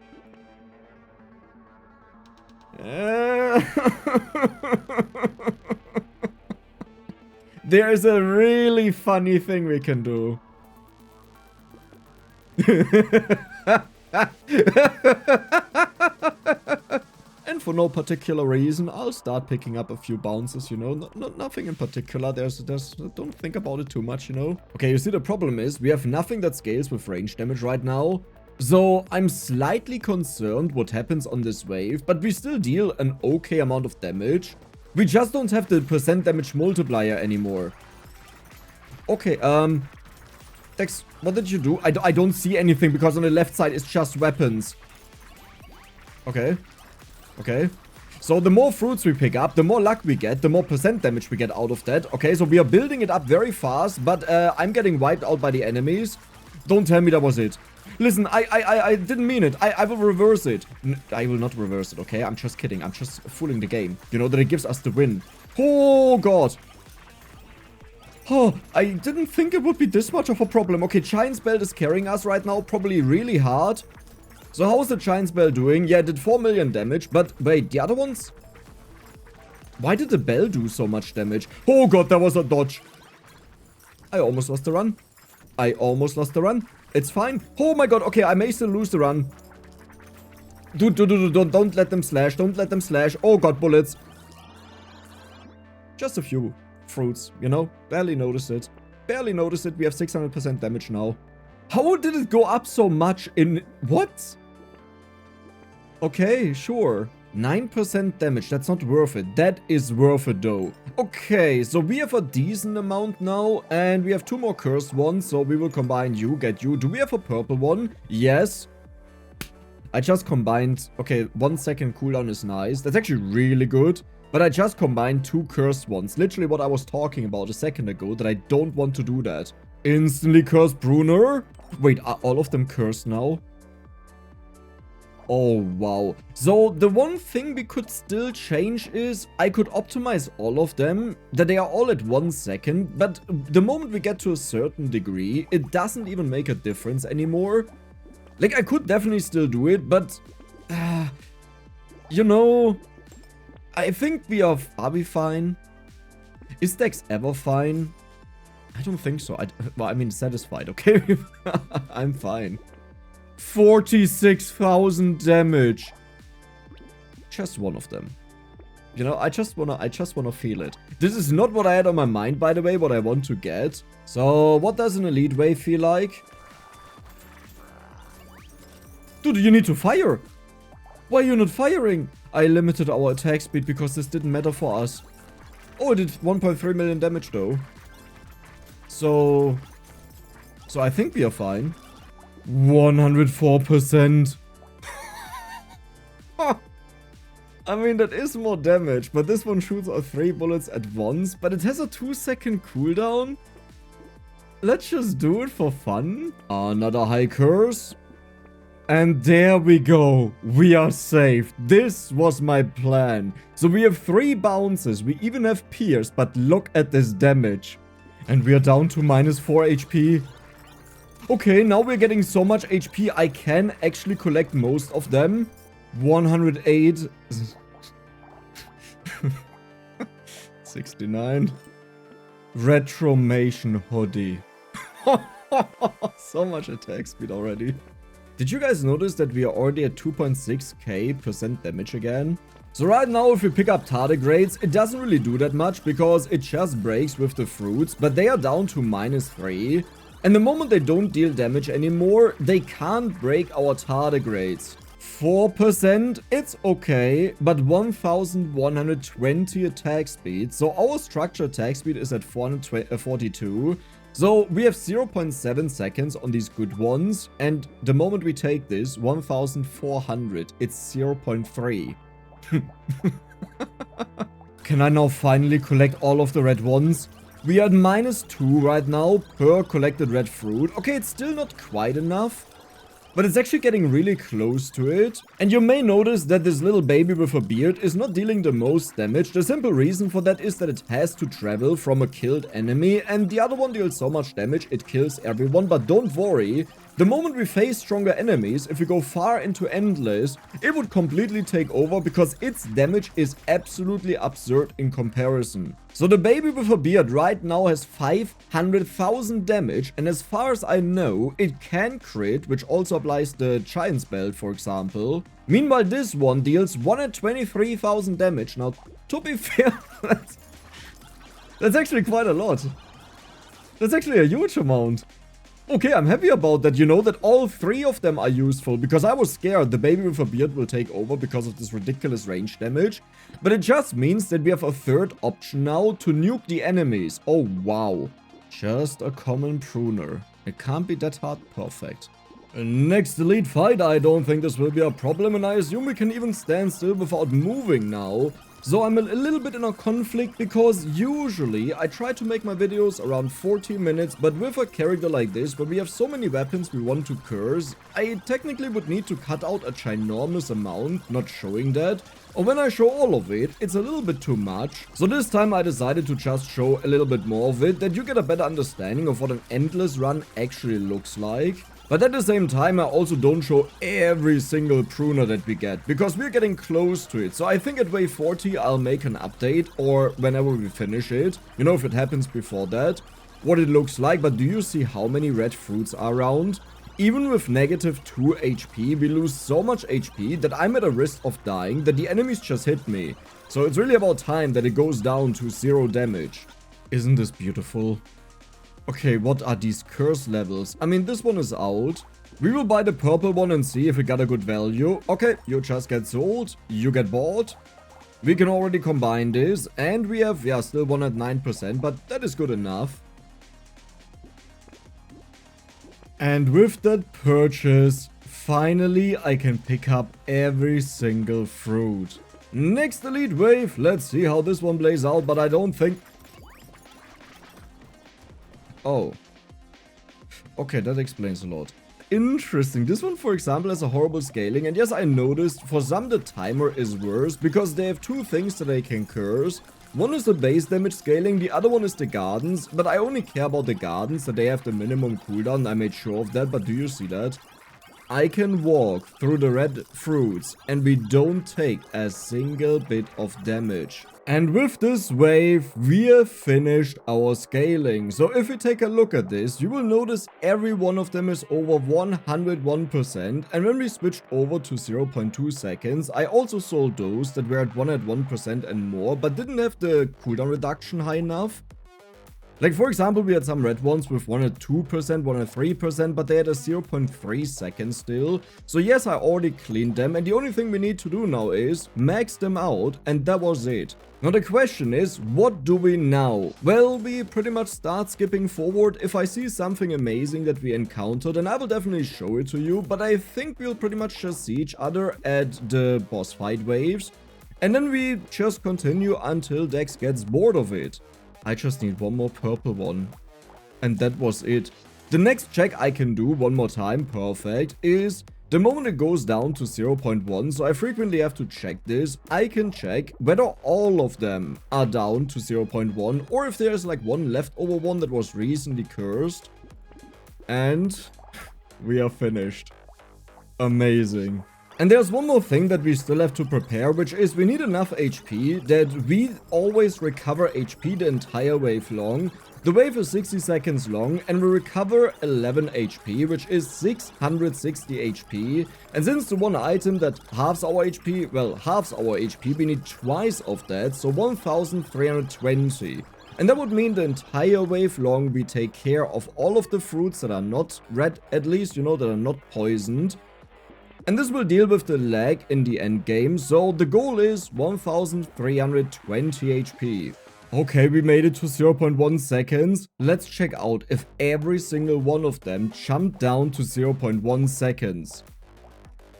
Speaker 1: There's a really funny thing we can do. And for no particular reason, I'll start picking up a few bounces, you know. Nothing in particular. Don't think about it too much, you know. Okay, you see, the problem is we have nothing that scales with range damage right now. So I'm slightly concerned what happens on this wave, but we still deal an okay amount of damage. We just don't have the percent damage multiplier anymore. Okay, Dex, what did you do? I don't see anything because on the left side it's just weapons. Okay. Okay. So the more fruits we pick up, the more luck we get, the more percent damage we get out of that. Okay, so we are building it up very fast, but I'm getting wiped out by the enemies. Don't tell me that was it. Listen, I didn't mean it. I will reverse it. I will not reverse it, okay? I'm just kidding. I'm just fooling the game. You know, that it gives us the win. Oh, God. Oh, I didn't think it would be this much of a problem. Okay, Giant's Belt is carrying us right now, probably really hard. So how is the Giant's Bell doing? Yeah, it did 4 million damage, but wait, the other ones? Why did the bell do so much damage? Oh God, that was a dodge. I almost lost the run. I almost lost the run. It's fine. Oh my God, okay, I may still lose the run. Dude, don't let them slash. Don't let them slash. Oh God, bullets. Just a few fruits, you know? Barely noticed it. Barely noticed it. We have 600% damage now. How did it go up so much in... What? Okay, sure. 9% damage. That's not worth it. That is worth it though. Okay, so we have a decent amount now. And we have 2 more cursed ones. So we will combine you, get you. Do we have a purple one? Yes. I just combined... Okay, 1 second cooldown is nice. That's actually really good. But I just combined 2 cursed ones. Literally what I was talking about a second ago. That I don't want to do that. Instantly cursed Pruner. Wait, are all of them cursed now? Oh, wow. So, the one thing we could still change is I could optimize all of them, that they are all at 1 second, but the moment we get to a certain degree, it doesn't even make a difference anymore. Like, I could definitely still do it, but... you know... I think we are we fine? Is Dex ever fine? I don't think so. Well, I mean, satisfied, okay? I'm fine. 46,000 damage. Just one of them. You know, I just wanna feel it. This is not what I had on my mind, by the way, what I want to get. So, what does an elite wave feel like? Dude, you need to fire. Why are you not firing? I limited our attack speed because this didn't matter for us. Oh, it did 1.3 million damage though. So I think we are fine. 104%. I mean, that is more damage, but this one shoots all 3 bullets at once, but it has a 2-second cooldown. Let's just do it for fun. Another high curse. And there we go. We are saved. This was my plan. So we have 3 bounces. We even have pierce, but look at this damage. And we are down to -4 HP. Okay, now we're getting so much HP, I can actually collect most of them. 108. 69. Retromation hoodie. So much attack speed already. Did you guys notice that we are already at 2.6k% damage again? So right now, if we pick up tardigrades, it doesn't really do that much because it just breaks with the fruits, but they are down to -3. And the moment they don't deal damage anymore, they can't break our tardigrades. 4%, it's okay, but 1120 attack speed. So our structure attack speed is at 442. So we have 0.7 seconds on these good ones. And the moment we take this, 1400, it's 0.3. Can I now finally collect all of the red ones? We are at -2 right now per collected red fruit. Okay, it's still not quite enough, but it's actually getting really close to it. And you may notice that this little baby with a beard is not dealing the most damage. The simple reason for that is that it has to travel from a killed enemy, and the other one deals so much damage it kills everyone. But don't worry, the moment we face stronger enemies, if we go far into Endless, it would completely take over because its damage is absolutely absurd in comparison. So the baby with a beard right now has 500,000 damage, and as far as I know, it can crit, which also applies the Giant's Belt, for example. Meanwhile, this one deals 123,000 damage. Now, to be fair, that's actually quite a lot. That's actually a huge amount. Okay, I'm happy about that, you know, that all 3 of them are useful, because I was scared the baby with a beard will take over because of this ridiculous range damage. But it just means that we have a 3rd option now to nuke the enemies. Oh, wow. Just a common pruner. It can't be that hard perfect. Next elite fight, I don't think this will be a problem, and I assume we can even stand still without moving now. So I'm a little bit in a conflict because usually I try to make my videos around 40 minutes, but with a character like this, where we have so many weapons we want to curse, I technically would need to cut out a ginormous amount, not showing that. Or when I show all of it, it's a little bit too much. So this time I decided to just show a little bit more of it, that you get a better understanding of what an endless run actually looks like. But at the same time, I also don't show every single pruner that we get, because we're getting close to it. So I think at wave 40, I'll make an update, or whenever we finish it, you know, if it happens before that, what it looks like. But do you see how many red fruits are around? Even with -2 HP, we lose so much HP that I'm at a risk of dying, that the enemies just hit me. So it's really about time that it goes down to 0 damage. Isn't this beautiful? Okay, what are these curse levels? I mean, this one is out. We will buy the purple one and see if it got a good value. Okay, you just get sold. You get bought. We can already combine this. And we have, yeah, still one at 9%, but that is good enough. And with that purchase, finally I can pick up every single fruit. Next elite wave. Let's see how this one plays out, but I don't think... Oh. Okay, that explains a lot. Interesting. This one, for example, has a horrible scaling. And yes, I noticed for some the timer is worse because they have 2 things that they can curse. One is the base damage scaling, the other one is the gardens. But I only care about the gardens, that they have the minimum cooldown. I made sure of that, but do you see that? I can walk through the red fruits and we don't take a single bit of damage. And with this wave, we have finished our scaling. So if we take a look at this, you will notice every one of them is over 101%. And when we switched over to 0.2 seconds, I also sold those that were at 101% and more, but didn't have the cooldown reduction high enough. Like, for example, we had some red ones with 1 at 2%, 1 at 3%, but they had a 0.3 second still. So yes, I already cleaned them, and the only thing we need to do now is max them out, and that was it. Now the question is, what do we now? Well, we pretty much start skipping forward. If I see something amazing that we encounter, then I will definitely show it to you, but I think we'll pretty much just see each other at the boss fight waves. And then we just continue until Dex gets bored of it. I just need one more purple one. And that was it. The next check I can do one more time, perfect, is the moment it goes down to 0.1, so I frequently have to check this, I can check whether all of them are down to 0.1 or if there's like one leftover one that was recently cursed. And we are finished. Amazing. And there's one more thing that we still have to prepare, which is we need enough HP that we always recover HP the entire wave long. The wave is 60 seconds long and we recover 11 HP, which is 660 HP. And since the one item that halves our HP, well, halves our HP, we need twice of that, so 1320. And that would mean the entire wave long we take care of all of the fruits that are not red, at least, you know, that are not poisoned. And this will deal with the lag in the end game, so the goal is 1320 HP. Okay, we made it to 0.1 seconds. Let's check out if every single one of them jumped down to 0.1 seconds.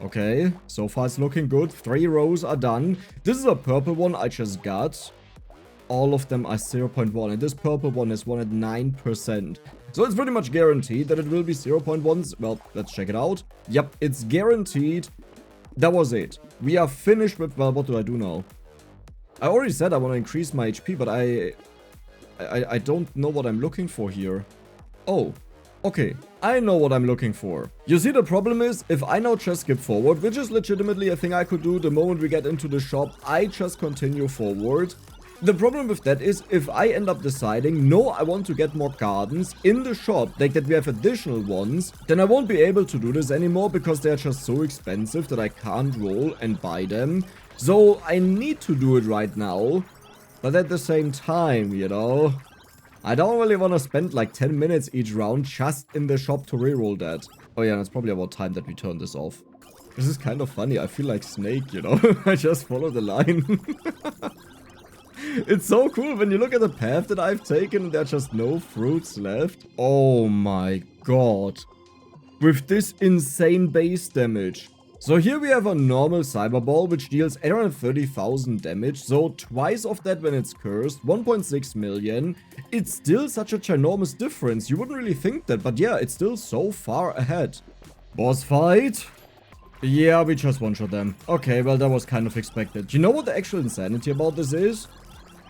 Speaker 1: Okay, so far it's looking good. 3 rows are done. This is a purple one I just got. All of them are 0.1 and this purple one is 1 at 9%. So it's pretty much guaranteed that it will be 0.1. Well, let's check it out. Yep, it's guaranteed. That was it. We are finished with... Well, what do I do now? I already said I want to increase my HP, but I don't know what I'm looking for here. Oh, okay. I know what I'm looking for. You see, the problem is, if I now just skip forward, which is legitimately a thing I could do the moment we get into the shop, I just continue forward. The problem with that is, if I end up deciding, no, I want to get more gardens in the shop, like that we have additional ones, then I won't be able to do this anymore because they're just so expensive that I can't roll and buy them. So I need to do it right now, but at the same time, you know, I don't really want to spend like 10 minutes each round just in the shop to reroll that. Oh yeah, it's probably about time that we turn this off. This is kind of funny, I feel like Snake, you know, I just follow the line. It's so cool when you look at the path that I've taken and there are just no fruits left. Oh my god. With this insane base damage. So here we have a normal Cyber Ball which deals 830,000 damage. So twice of that when it's cursed. 1.6 million. It's still such a ginormous difference. You wouldn't really think that, but yeah, it's still so far ahead. Boss fight. Yeah, we just one-shot them. Okay, well that was kind of expected. You know what the actual insanity about this is?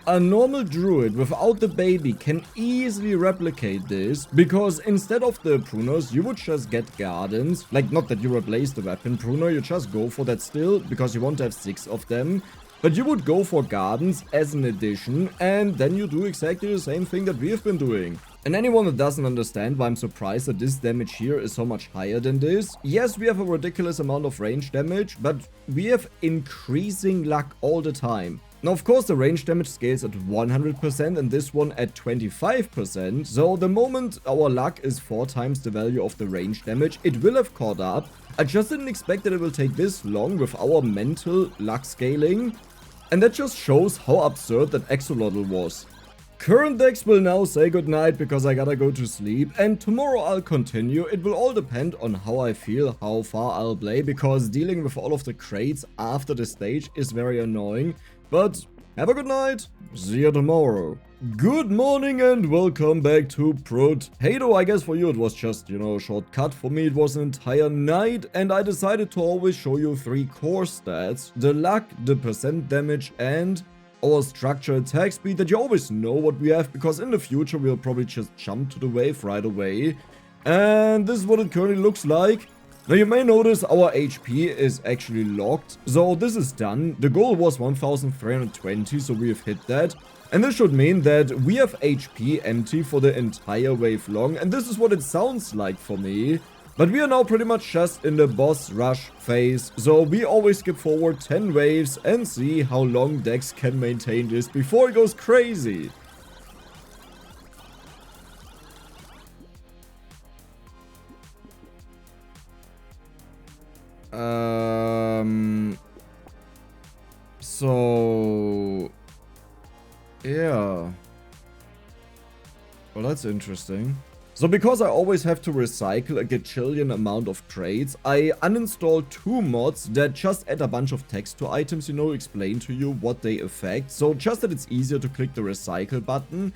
Speaker 1: A normal druid without the baby can easily replicate this, because instead of the pruners, you would just get gardens. Like, not that you replace the weapon pruner, you just go for that still, because you want to have 6 of them. But you would go for gardens as an addition, and then you do exactly the same thing that we have been doing. And anyone that doesn't understand why I'm surprised that this damage here is so much higher than this, yes, we have a ridiculous amount of range damage, but we have increasing luck all the time. Now, of course, the range damage scales at 100% and this one at 25%. So the moment our luck is 4 times the value of the range damage, it will have caught up. I just didn't expect that it will take this long with our mental luck scaling. And that just shows how absurd that Axolotl was. Current decks will now say goodnight because I gotta go to sleep, and tomorrow I'll continue. It will all depend on how I feel, how far I'll play, because dealing with all of the crates after the stage is very annoying. But have a good night, see you tomorrow. Good morning and welcome back to Brotato. I guess for you it was just, you know, a shortcut. For me it was an entire night and I decided to always show you 3 core stats. The luck, the percent damage and our structure attack speed, that you always know what we have, because in the future we'll probably just jump to the wave right away. And this is what it currently looks like. Now you may notice our HP is actually locked, so this is done. The goal was 1320, so we have hit that. And this should mean that we have HP empty for the entire wave long, and this is what it sounds like for me. But we are now pretty much just in the boss rush phase, so we always skip forward 10 waves and see how long Dex can maintain this before it goes crazy. So... yeah. Well, that's interesting. So because I always have to recycle a gajillion amount of traits, I uninstalled 2 mods that just add a bunch of text to items, you know, explain to you what they affect. So just that it's easier to click the recycle button.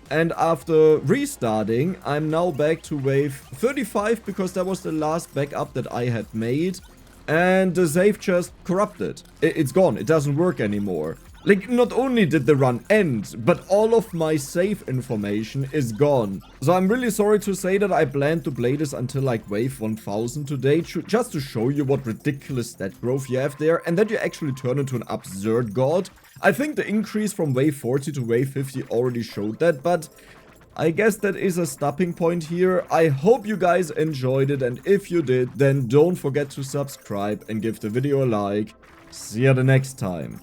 Speaker 1: And after restarting, I'm now back to wave 35 because that was the last backup that I had made. And the save just corrupted. It's gone. It doesn't work anymore. Like, not only did the run end, but all of my save information is gone. So I'm really sorry to say that I planned to play this until like wave 1000 today, just to show you what ridiculous stat growth you have there, and that you actually turn into an absurd god. I think the increase from wave 40 to wave 50 already showed that, but I guess that is a stopping point here. I hope you guys enjoyed it, and if you did, then don't forget to subscribe and give the video a like. See you the next time.